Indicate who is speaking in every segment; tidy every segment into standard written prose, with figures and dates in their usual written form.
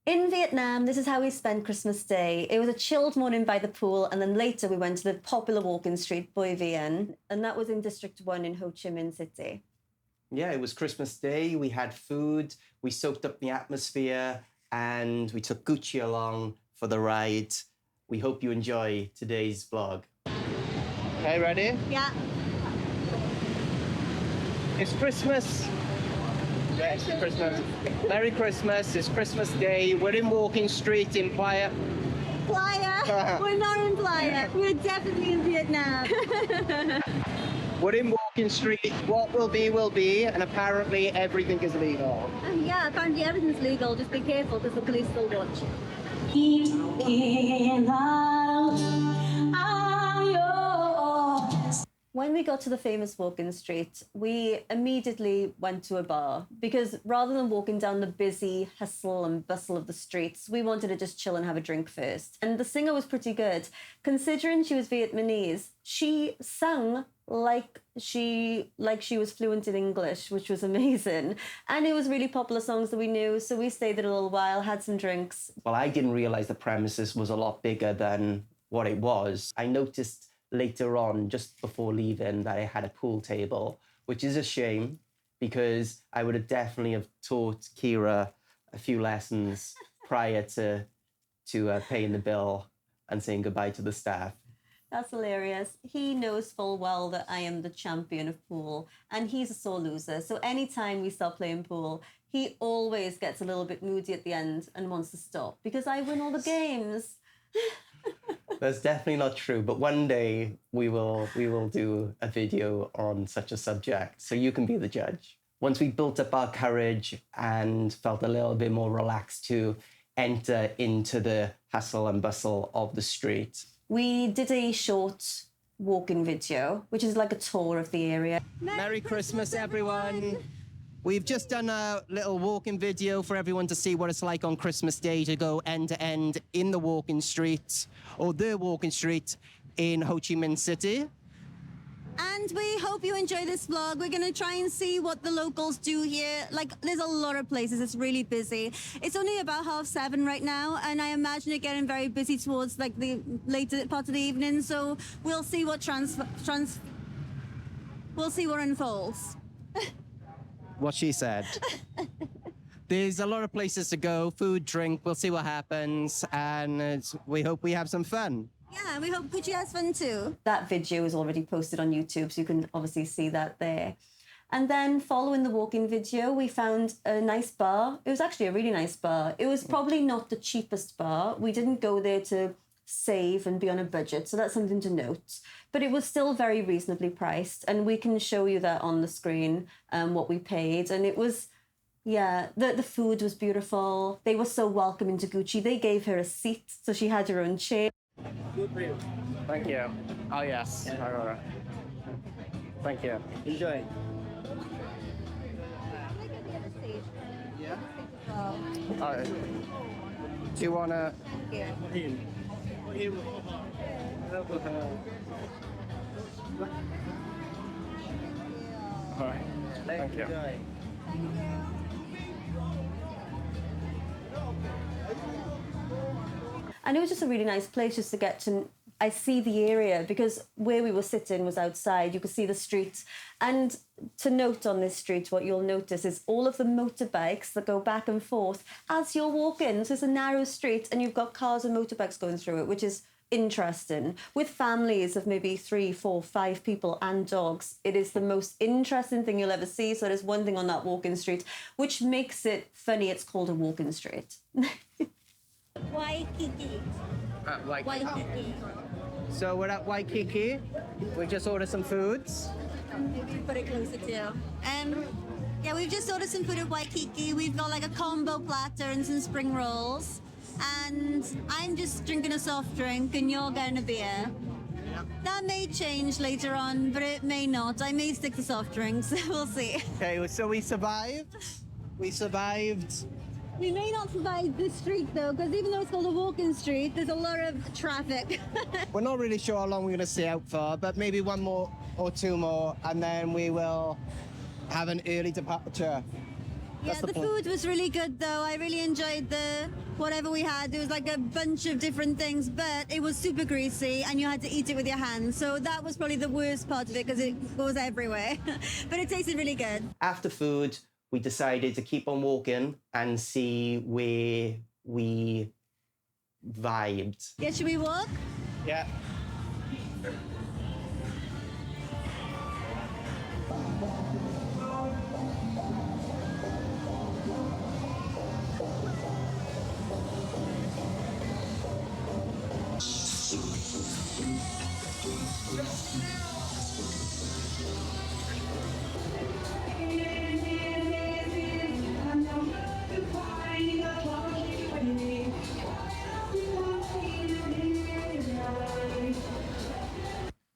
Speaker 1: In Vietnam, this is how we spent Christmas Day. It was a chilled morning by the pool, and then later we went to the popular walking street, Boi Vien, and that was in District 1 in Ho Chi Minh City.
Speaker 2: Yeah, it was Christmas Day. We had food, we soaked up the atmosphere, and we took Gucci along for the ride. We hope you enjoy today's vlog. Okay, ready?
Speaker 1: Yeah.
Speaker 2: It's Christmas. Yes, Christmas. Merry Christmas. It's Christmas Day. We're in Walking Street in Playa.
Speaker 1: Playa? We're not in Playa. We're definitely in Vietnam.
Speaker 2: We're in Walking Street. What will be, and apparently everything is legal.
Speaker 1: Yeah, apparently everything's legal. Just be careful because the police will watch. When we got to the famous walking street, we immediately went to a bar because rather than walking down the busy hustle and bustle of the streets, we wanted to just chill and have a drink first. And the singer was pretty good. Considering she was Vietnamese, she sang like she was fluent in English, which was amazing. And it was really popular songs that we knew, so we stayed there a little while, had some drinks.
Speaker 2: Well, I didn't realize the premises was a lot bigger than what it was. I noticed later on, just before leaving, that I had a pool table, which is a shame because I would have definitely have taught Kira a few lessons prior to paying the bill and saying goodbye to the staff.
Speaker 1: That's hilarious. He knows full well that I am the champion of pool and he's a sore loser. So anytime we start playing pool, he always gets a little bit moody at the end and wants to stop because I win all the games.
Speaker 2: That's definitely not true, but one day we will do a video on such a subject, so you can be the judge. Once we built up our courage and felt a little bit more relaxed to enter into the hustle and bustle of the street,
Speaker 1: we did a short walking video, which is like a tour of the area.
Speaker 2: Merry Christmas, everyone! We've just done a little walking video for everyone to see what it's like on Christmas Day to go end to end in the walking street, or the walking street in Ho Chi Minh City.
Speaker 3: And we hope you enjoy this vlog. We're gonna try and see what the locals do here. Like, there's a lot of places, it's really busy. It's only about 7:30 right now, and I imagine it getting very busy towards like the later part of the evening, so we'll see what we'll see what unfolds.
Speaker 2: What she said. There's a lot of places to go, food, drink, we'll see what happens, and we hope we have some fun.
Speaker 3: Yeah, we hope Gucci has fun too.
Speaker 1: That video is already posted on YouTube, so you can obviously see that there. And then following the walking video, we found a nice bar. It was actually a really nice bar. It was probably not the cheapest bar. We didn't go there to save and be on a budget, so that's something to note. But it was still very reasonably priced, and we can show you that on the screen, what we paid. And it was, yeah, the food was beautiful. They were so welcoming to Gucci. They gave her a seat, so she had her own chair.
Speaker 2: Thank you. Oh, yes. Thank you. Enjoy. Yeah? Do you want to... All right. Thank you.
Speaker 1: And it was just a really nice place just to get to... I see the area because where we were sitting was outside. You could see the streets. And to note on this street, what you'll notice is all of the motorbikes that go back and forth as you're walking. So it's a narrow street and you've got cars and motorbikes going through it, which is interesting. With families of maybe 3, 4, 5 people and dogs, it is the most interesting thing you'll ever see. So there's one thing on that walking street, which makes it funny. It's called a walking street.
Speaker 3: Waikiki. Waikiki.
Speaker 2: So we're at Waikiki. We just ordered some foods.
Speaker 3: Maybe put it closer to you. Yeah, we've just ordered some food at Waikiki. We've got like a combo platter and some spring rolls. And I'm just drinking a soft drink and you're getting a beer. That may change later on, but it may not. I may stick to soft drinks. We'll see.
Speaker 2: Okay, so we survived. We survived.
Speaker 3: We may not survive this street though, because even though it's called a walking street, there's a lot of traffic.
Speaker 2: We're not really sure how long we're going to stay out for, but maybe one more or two more, and then we will have an early departure.
Speaker 3: Yeah, the
Speaker 2: point.
Speaker 3: food was really good though. I really enjoyed the whatever we had. There was like a bunch of different things, but it was super greasy and you had to eat it with your hands. So that was probably the worst part of it because it was everywhere. But it tasted really good.
Speaker 2: After food, we decided to keep on walking and see where we vibed.
Speaker 3: Yeah, should we walk?
Speaker 2: Yeah.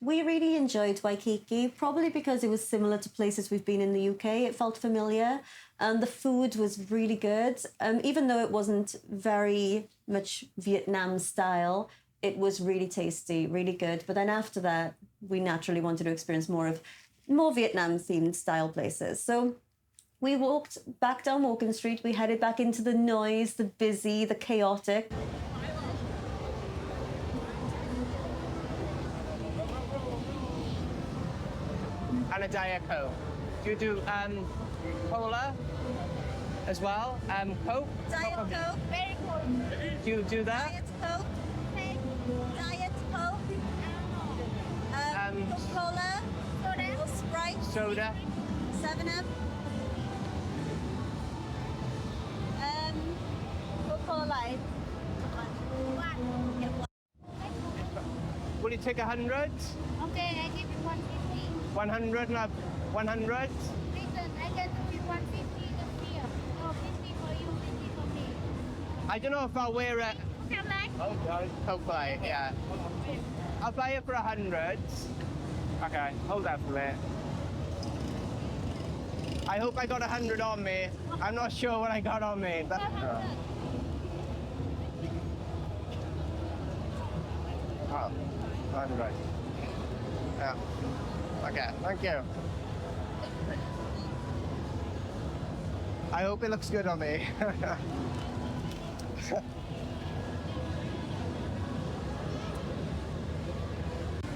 Speaker 1: We really enjoyed Waikiki, probably because it was similar to places we've been in the UK. It felt familiar, and the food was really good. Even though it wasn't very much Vietnam style, it was really tasty, really good. But then after that, we naturally wanted to experience more Vietnam themed style places. So we walked back down Morgan Street. We headed back into the noise, the busy, the chaotic.
Speaker 2: And a Diet Coke. Do you do cola as well? Coke?
Speaker 3: Diet Coke. Very cool.
Speaker 2: Do you do that?
Speaker 3: Diet Coke. Diet Coke. Coca-Cola. Soda. Sprite.
Speaker 2: Soda?
Speaker 3: 7-Up. Coca-Cola Light. One.
Speaker 2: Will you take 100?
Speaker 4: Okay, I give you 150.
Speaker 2: 100? 100?
Speaker 4: Listen, I can do it 150 here. Oh, 50 for you, 50 for me.
Speaker 2: I don't know if I'll wear it.
Speaker 4: Come back.
Speaker 2: Hopefully, yeah. I'll buy it for 100. Okay, hold that for me. I hope I got 100 on me. I'm not sure what I got on me, but... 100. Yeah. Okay, thank you. I hope it looks good on me.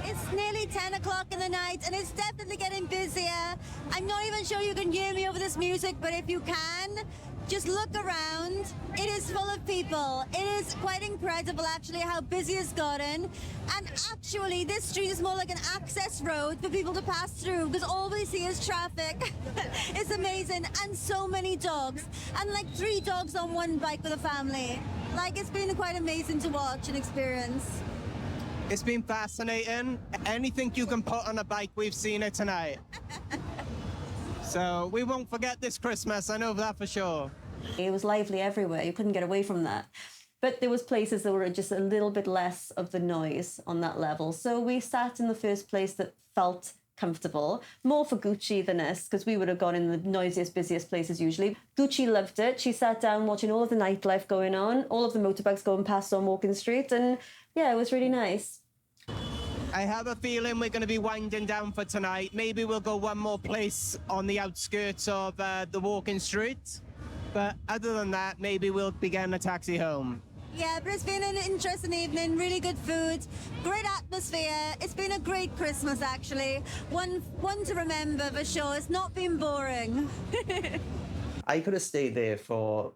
Speaker 3: It's nearly 10 o'clock in the night and it's definitely getting busier. I'm not even sure you can hear me over this music, but if you can, just look around. It is full of people. It is quite incredible actually how busy it's gotten. And actually this street is more like an access road for people to pass through because all we see is traffic. It's amazing. And so many dogs. And like 3 dogs on one bike with a family. Like it's been quite amazing to watch and experience.
Speaker 2: It's been fascinating. Anything you can put on a bike, we've seen it tonight. So we won't forget this Christmas, I know that for sure.
Speaker 1: It was lively everywhere. You couldn't get away from that. But there was places that were just a little bit less of the noise on that level. So we sat in the first place that felt comfortable, more for Gucci than us, because we would have gone in the noisiest, busiest places usually. Gucci loved it. She sat down watching all of the nightlife going on, all of the motorbikes going past on Morgan Street, and yeah, it was really nice.
Speaker 2: I have a feeling we're going to be winding down for tonight. Maybe we'll go one more place on the outskirts of the walking street. But other than that, maybe we'll be getting a taxi home.
Speaker 3: Yeah, but it's been an interesting evening, really good food, great atmosphere. It's been a great Christmas, actually. One to remember for sure. It's not been boring.
Speaker 2: I could have stayed there for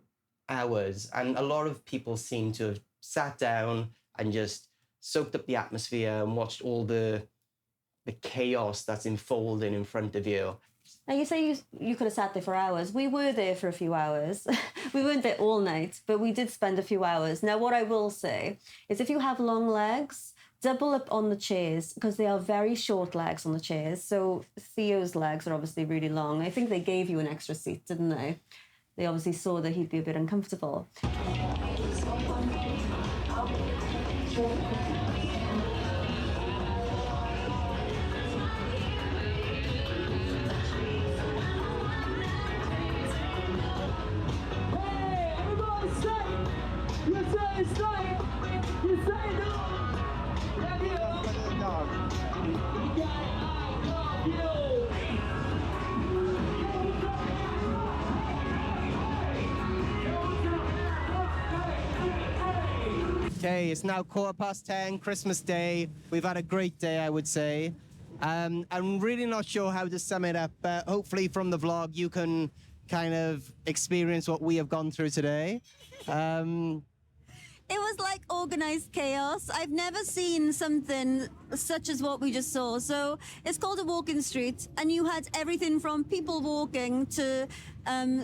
Speaker 2: hours, and a lot of people seem to have sat down and just soaked up the atmosphere and watched all the chaos that's unfolding in front of you.
Speaker 1: Now, you say you could have sat there for hours. We were there for a few hours. We weren't there all night, but we did spend a few hours. Now, what I will say is if you have long legs, double up on the chairs because they are very short legs on the chairs. So Theo's legs are obviously really long. I think they gave you an extra seat, didn't they? They obviously saw that he'd be a bit uncomfortable.
Speaker 2: Okay, it's now 10:15, Christmas Day. We've had a great day, I would say. I'm really not sure how to sum it up, but hopefully from the vlog you can kind of experience what we have gone through today.
Speaker 3: It was like organized chaos. I've never seen something such as what we just saw. So it's called a walking street, and you had everything from people walking to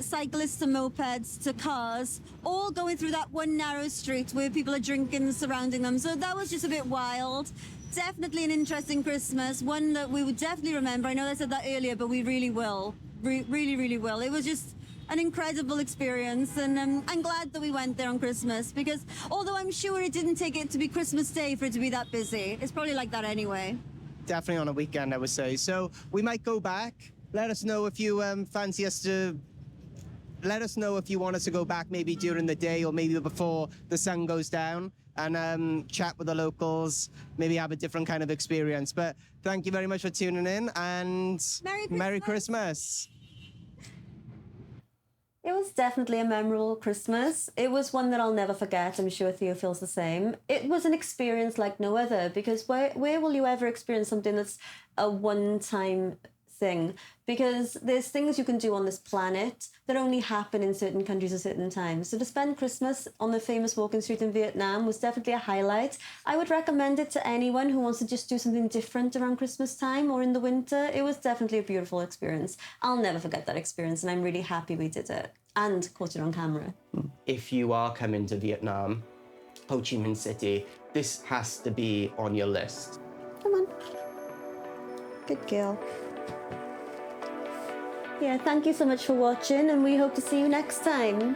Speaker 3: cyclists to mopeds to cars, all going through that one narrow street where people are drinking and surrounding them. So that was just a bit wild. Definitely an interesting Christmas, one that we would definitely remember. I know I said that earlier, but we really will. Really, really will. It was just an incredible experience, and I'm glad that we went there on Christmas, because although I'm sure it didn't take it to be Christmas Day for it to be that busy, it's probably like that anyway.
Speaker 2: Definitely on a weekend, I would say. So we might go back. Let us know if you fancy us to... Let us know if you want us to go back maybe during the day or maybe before the sun goes down, and chat with the locals, maybe have a different kind of experience. But thank you very much for tuning in, and Merry Christmas.
Speaker 1: It was definitely a memorable Christmas. It was one that I'll never forget. I'm sure Theo feels the same. It was an experience like no other, because where will you ever experience something that's a one-time thing? Because there's things you can do on this planet that only happen in certain countries at certain times. So to spend Christmas on the famous walking street in Vietnam was definitely a highlight. I would recommend it to anyone who wants to just do something different around Christmas time or in the winter. It was definitely a beautiful experience. I'll never forget that experience, and I'm really happy we did it and caught it on camera.
Speaker 2: If you are coming to Vietnam, Ho Chi Minh City, this has to be on your list.
Speaker 1: Come on. Good girl. Yeah, thank you so much for watching, and we hope to see you next time.